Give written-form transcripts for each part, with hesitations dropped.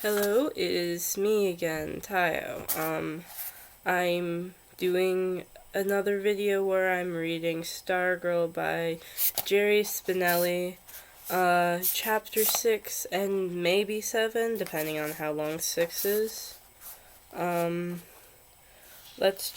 Hello, it is me again, Tayo. I'm doing another video where I'm reading Stargirl by Jerry Spinelli, chapter 6 and maybe 7, depending on how long 6 is. Let's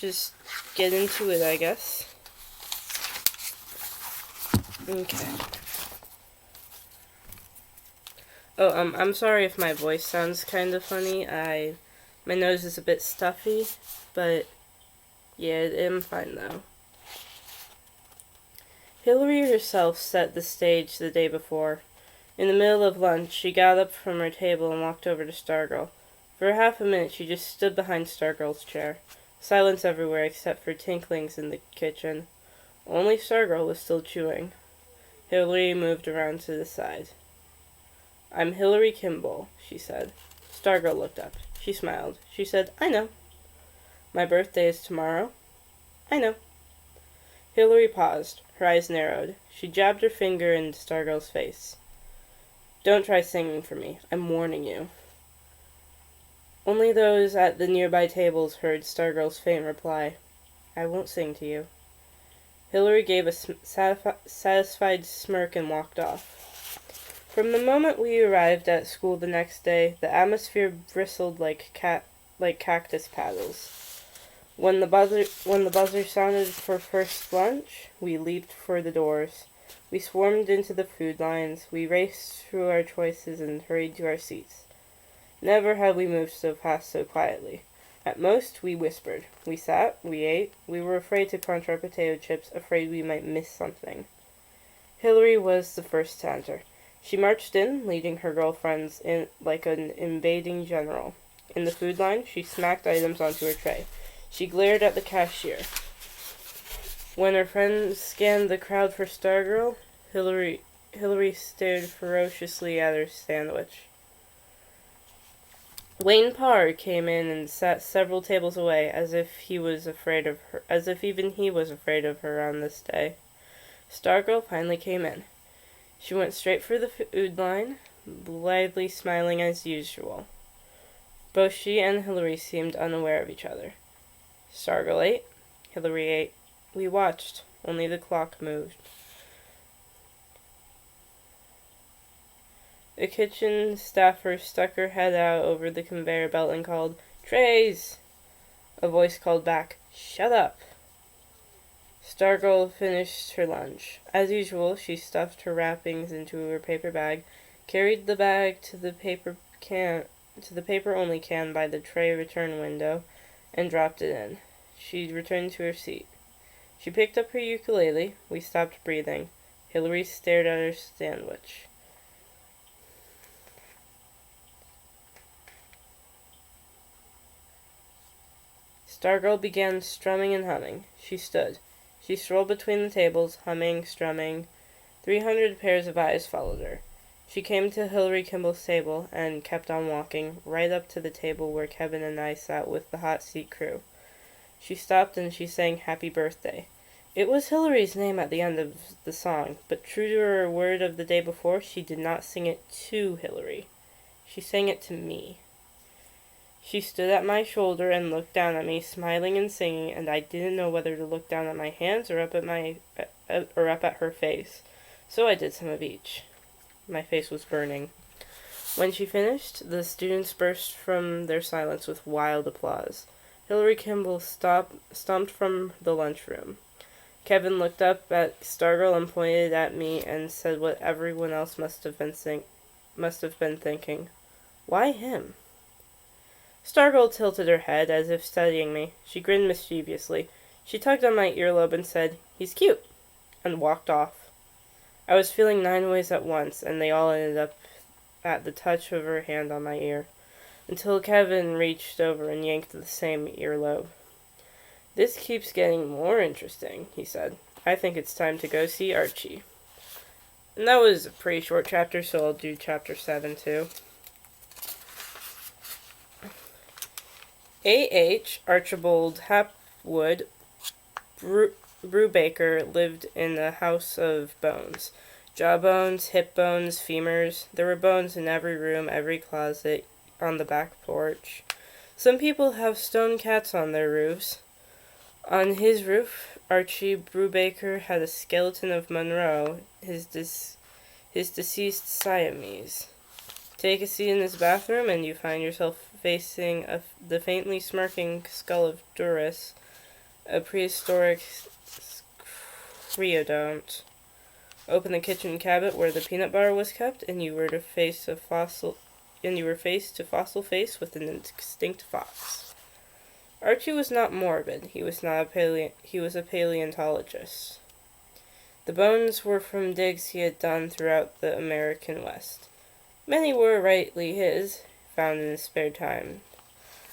just get into it, I guess. Okay. Oh, I'm sorry if my voice sounds kind of funny. My nose is a bit stuffy, but yeah, I'm fine though. Hillary herself set the stage the day before. In the middle of lunch, she got up from her table and walked over to Stargirl. For half a minute, she just stood behind Stargirl's chair. Silence everywhere except for tinklings in the kitchen. Only Stargirl was still chewing. Hillary moved around to the side. "I'm Hillary Kimball," she said. Stargirl looked up. She smiled. She said, "I know." "My birthday is tomorrow." "I know." Hillary paused. Her eyes narrowed. She jabbed her finger into Stargirl's face. "Don't try singing for me. I'm warning you." Only those at the nearby tables heard Stargirl's faint reply. "I won't sing to you." Hillary gave a satisfied smirk and walked off. From the moment we arrived at school the next day, the atmosphere bristled like cactus paddles. When the buzzer sounded for first lunch, we leaped for the doors. We swarmed into the food lines. We raced through our choices and hurried to our seats. Never had we moved so fast so quietly. At most, we whispered. We sat, we ate, we were afraid to crunch our potato chips, afraid we might miss something. Hillary was the first to enter. She marched in, leading her girlfriends in like an invading general. In the food line, she smacked items onto her tray. She glared at the cashier. When her friends scanned the crowd for Stargirl, Hillary stared ferociously at her sandwich. Wayne Parr came in and sat several tables away, as if even he was afraid of her on this day. Stargirl finally came in. She went straight for the food line, blithely smiling as usual. Both she and Hillary seemed unaware of each other. Stargirl ate. Hillary ate. We watched. Only the clock moved. The kitchen staffer stuck her head out over the conveyor belt and called, "Trays!" A voice called back, "Shut up!" Stargirl finished her lunch. As usual, she stuffed her wrappings into her paper bag, carried the bag to the paper-only can by the tray return window, and dropped it in. She returned to her seat. She picked up her ukulele. We stopped breathing. Hillary stared at her sandwich. Stargirl began strumming and humming. She stood. She strolled between the tables, humming, strumming. 300 pairs of eyes followed her. She came to Hillary Kimball's table and kept on walking, right up to the table where Kevin and I sat with the hot seat crew. She stopped and she sang "Happy Birthday." It was Hillary's name at the end of the song, but true to her word of the day before, she did not sing it to Hillary. She sang it to me. She stood at my shoulder and looked down at me, smiling and singing, and I didn't know whether to look down at my hands or up at her face. So I did some of each. My face was burning. When she finished, the students burst from their silence with wild applause. Hillary Kimball stomped from the lunchroom. Kevin looked up at Stargirl and pointed at me and said what everyone else must have been thinking. Why him? Stargirl tilted her head as if studying me. She grinned mischievously. She tugged on my earlobe and said, "He's cute," and walked off. I was feeling 9 ways at once, and they all ended up at the touch of her hand on my ear, until Kevin reached over and yanked the same earlobe. "This keeps getting more interesting," he said. "I think it's time to go see Archie." And that was a pretty short chapter, so I'll do chapter 7 too. A.H. Archibald Hapwood Brubaker lived in a house of bones. Jawbones, hip bones, femurs. There were bones in every room, every closet, on the back porch. Some people have stone cats on their roofs. On his roof, Archie Brubaker had a skeleton of Monroe, his deceased Siamese. Take a seat in his bathroom, and you find yourself facing the faintly smirking skull of Duris, a prehistoric creodont. Open the kitchen cabinet where the peanut butter was kept, and you were faced to fossil face with an extinct fox. Archie was not morbid. He was a paleontologist. The bones were from digs he had done throughout the American West. Many were rightly his, found in his spare time.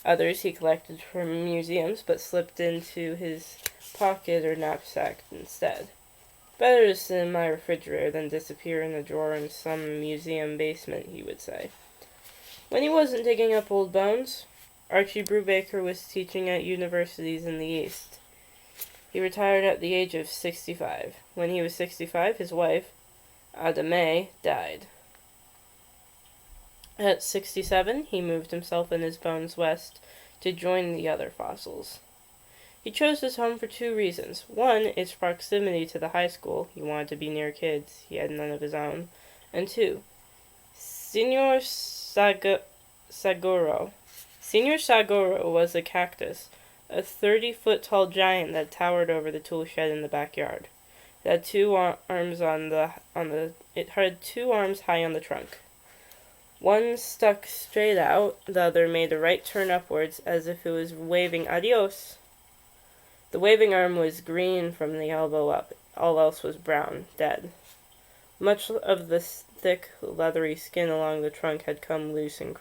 Others he collected from museums, but slipped into his pocket or knapsack instead. Better to sit in my refrigerator than disappear in a drawer in some museum basement, he would say. When he wasn't digging up old bones, Archie Brubaker was teaching at universities in the East. He retired at the age of 65. When he was 65, his wife, Ada May, died. At 67, he moved himself and his bones west to join the other fossils. He chose this home for two reasons. One, its proximity to the high school. He wanted to be near kids. He had none of his own. And two, Signor Saguro. Signor Saguro was a cactus, a 30-foot tall giant that towered over the tool shed in the backyard. It had two arms It had 2 arms high on the trunk. One stuck straight out, the other made a right turn upwards as if it was waving adios. The waving arm was green from the elbow up. All else was brown, dead. Much of the thick, leathery skin along the trunk had come loose and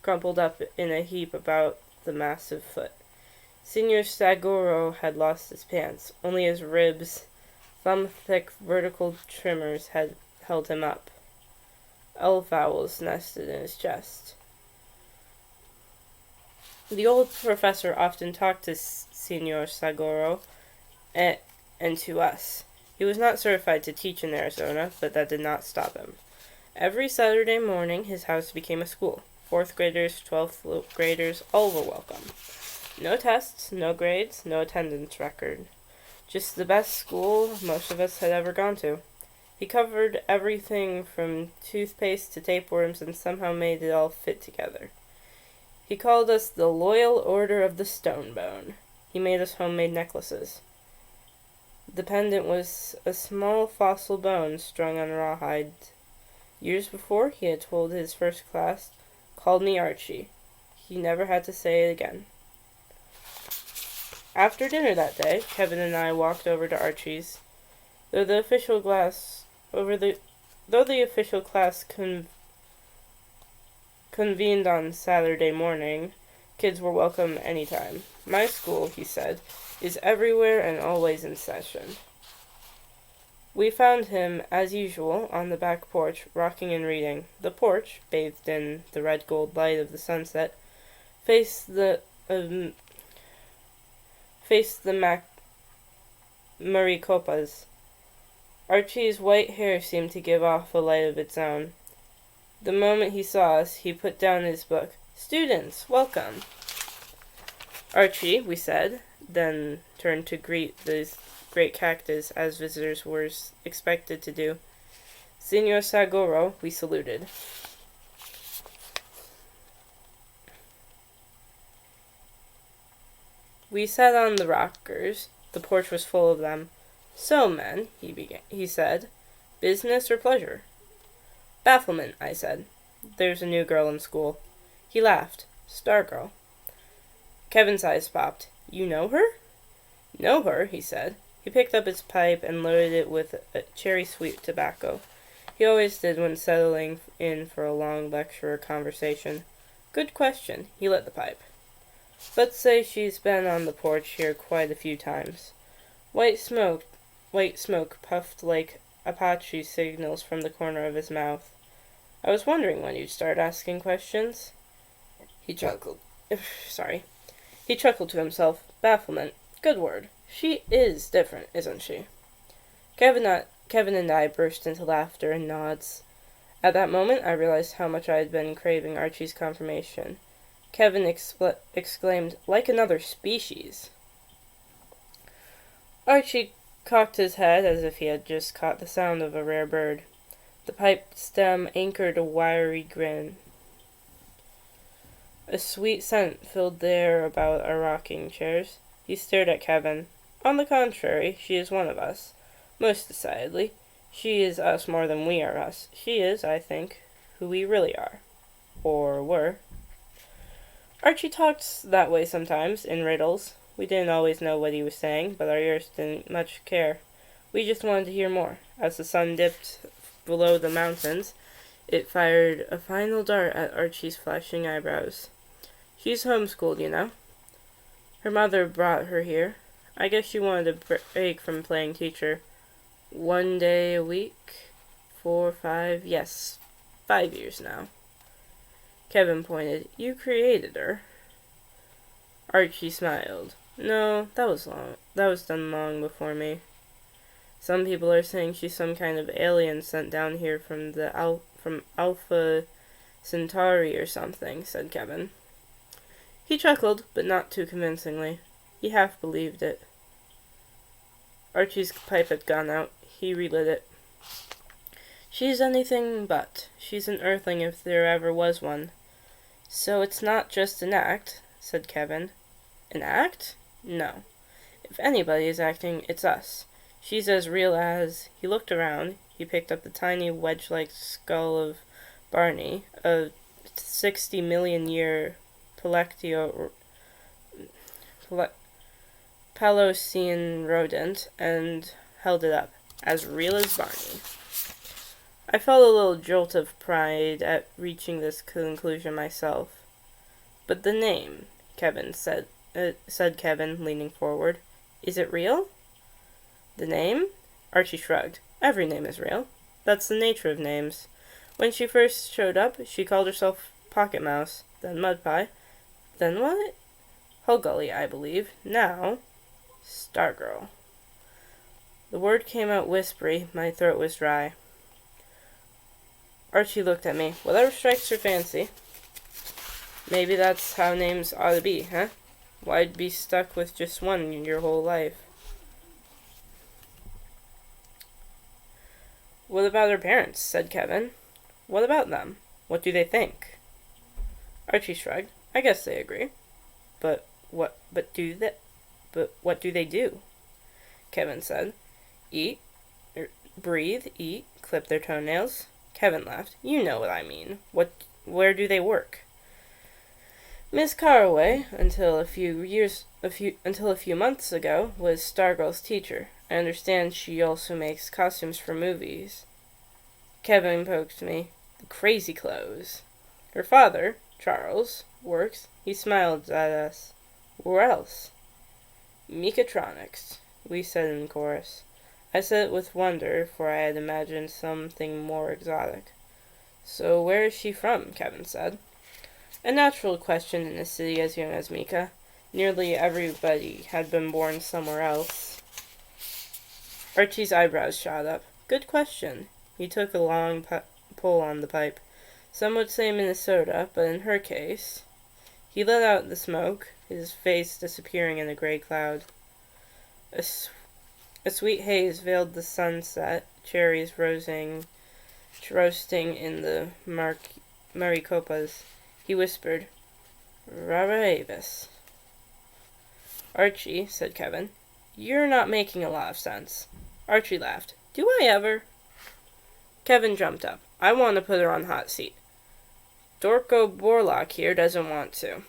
crumpled up in a heap about the massive foot. Signor Saguro had lost his pants. Only his ribs, thumb-thick vertical trimmers, had held him up. Elf owls nested in his chest. The old professor often talked to Signor Saguro and to us. He was not certified to teach in Arizona, but that did not stop him. Every Saturday morning, his house became a school. 4th graders, 12th graders, all were welcome. No tests, no grades, no attendance record. Just the best school most of us had ever gone to. He covered everything from toothpaste to tapeworms and somehow made it all fit together. He called us the Loyal Order of the Stone Bone. He made us homemade necklaces. The pendant was a small fossil bone strung on rawhide. Years before, he had told his first class, "Called me Archie." He never had to say it again. After dinner that day, Kevin and I walked over to Archie's. Though the official class convened on Saturday morning, kids were welcome anytime. My school, he said, is everywhere and always in session. We found him, as usual, on the back porch, rocking and reading. The porch, bathed in the red-gold light of the sunset, faced the Maricopas. Archie's white hair seemed to give off a light of its own. The moment he saw us, he put down his book. "Students, welcome." "Archie," we said, then turned to greet the great cactus as visitors were expected to do. "Signor Saguro," we saluted. We sat on the rockers. The porch was full of them. "So, men," he said, "business or pleasure?" "Bafflement," I said. "There's a new girl in school." He laughed. "Stargirl." Kevin's eyes popped. "You know her?" "Know her," he said. He picked up his pipe and loaded it with a cherry-sweet tobacco. He always did when settling in for a long lecture or conversation. "Good question." He lit the pipe. "Let's say she's been on the porch here quite a few times." White smoke puffed like Apache signals from the corner of his mouth. "I was wondering when you'd start asking questions." He chuckled. He chuckled to himself. "Bafflement. Good word. She is different, isn't she?" Kevin and I burst into laughter and nods. At that moment, I realized how much I had been craving Archie's confirmation. Kevin exclaimed, "Like another species." Archie cocked his head as if he had just caught the sound of a rare bird. The pipe stem anchored a wiry grin. A sweet scent filled the air about our rocking chairs. He stared at Kevin. "On the contrary, she is one of us. Most decidedly. She is us more than we are us. She is, I think, who we really are. Or were." Archie talked that way sometimes, in riddles. We didn't always know what he was saying, but our ears didn't much care. We just wanted to hear more. As the sun dipped below the mountains, it fired a final dart at Archie's flashing eyebrows. "She's homeschooled, you know. Her mother brought her here. I guess she wanted a break from playing teacher. 1 day a week, 4, 5, yes, 5 years now." Kevin pointed. "You created her." Archie smiled. "No, that was done long before me. Some people are saying she's some kind of alien sent down here from from Alpha Centauri or something," said Kevin. He chuckled, but not too convincingly. He half believed it. Archie's pipe had gone out. He relit it. "She's anything but. She's an earthling if there ever was one." "So it's not just an act," said Kevin. "An act? No. If anybody is acting, it's us. She's as real as—" He looked around. He picked up the tiny wedge-like skull of Barney, a 60-million-year Palocene rodent, and held it up. "As real as Barney." I felt a little jolt of pride at reaching this conclusion myself. "But the name," said Kevin, leaning forward. "Is it real?" "The name?" Archie shrugged. "Every name is real. That's the nature of names. When she first showed up, she called herself Pocket Mouse, then Mudpie. Then what? Hullgully, I believe. Now, Stargirl." The word came out whispery. My throat was dry. Archie looked at me. "Whatever strikes your fancy." "Maybe that's how names ought to be, huh? Why'd be stuck with just one your whole life?" "What about her parents?" said Kevin. "What about them? What do they think?" Archie shrugged. "I guess they agree. But what do they do?" Kevin said. "Eat, breathe, eat, clip their toenails." Kevin laughed. "You know what I mean. Where do they work?" "Miss Carraway, until a few months ago, was Stargirl's teacher. I understand she also makes costumes for movies." Kevin poked me. "The crazy clothes." "Her father, Charles, works." He smiled at us. "Where else?" "Mechatronics," we said in chorus. I said it with wonder, for I had imagined something more exotic. "So where is she from?" Kevin said. A natural question in a city as young as Mika. Nearly everybody had been born somewhere else. Archie's eyebrows shot up. "Good question." He took a long pull on the pipe. "Some would say Minnesota, but in her case—" He let out the smoke, his face disappearing in a gray cloud. A sweet haze veiled the sunset, cherries roasting in the maricopas. He whispered, "Rara Avis." "Archie," said Kevin, "you're not making a lot of sense." Archie laughed. "Do I ever?" Kevin jumped up. "I want to put her on hot seat. Dorko Borlaug here doesn't want to."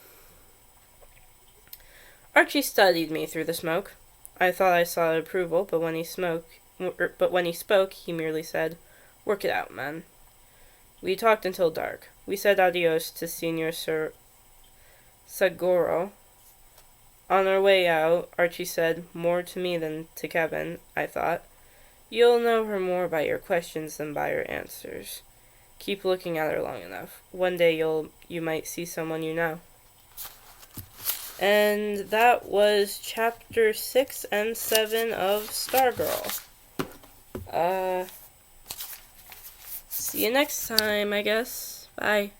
Archie studied me through the smoke. I thought I saw approval, but when he spoke, he merely said, "Work it out, man." We talked until dark. We said adios to Senor Sagoro. On our way out, Archie said, more to me than to Kevin, I thought, "You'll know her more by your questions than by your answers. Keep looking at her long enough. One day you might see someone you know." And that was chapter 6 and 7 of Stargirl. See you next time, I guess. Bye.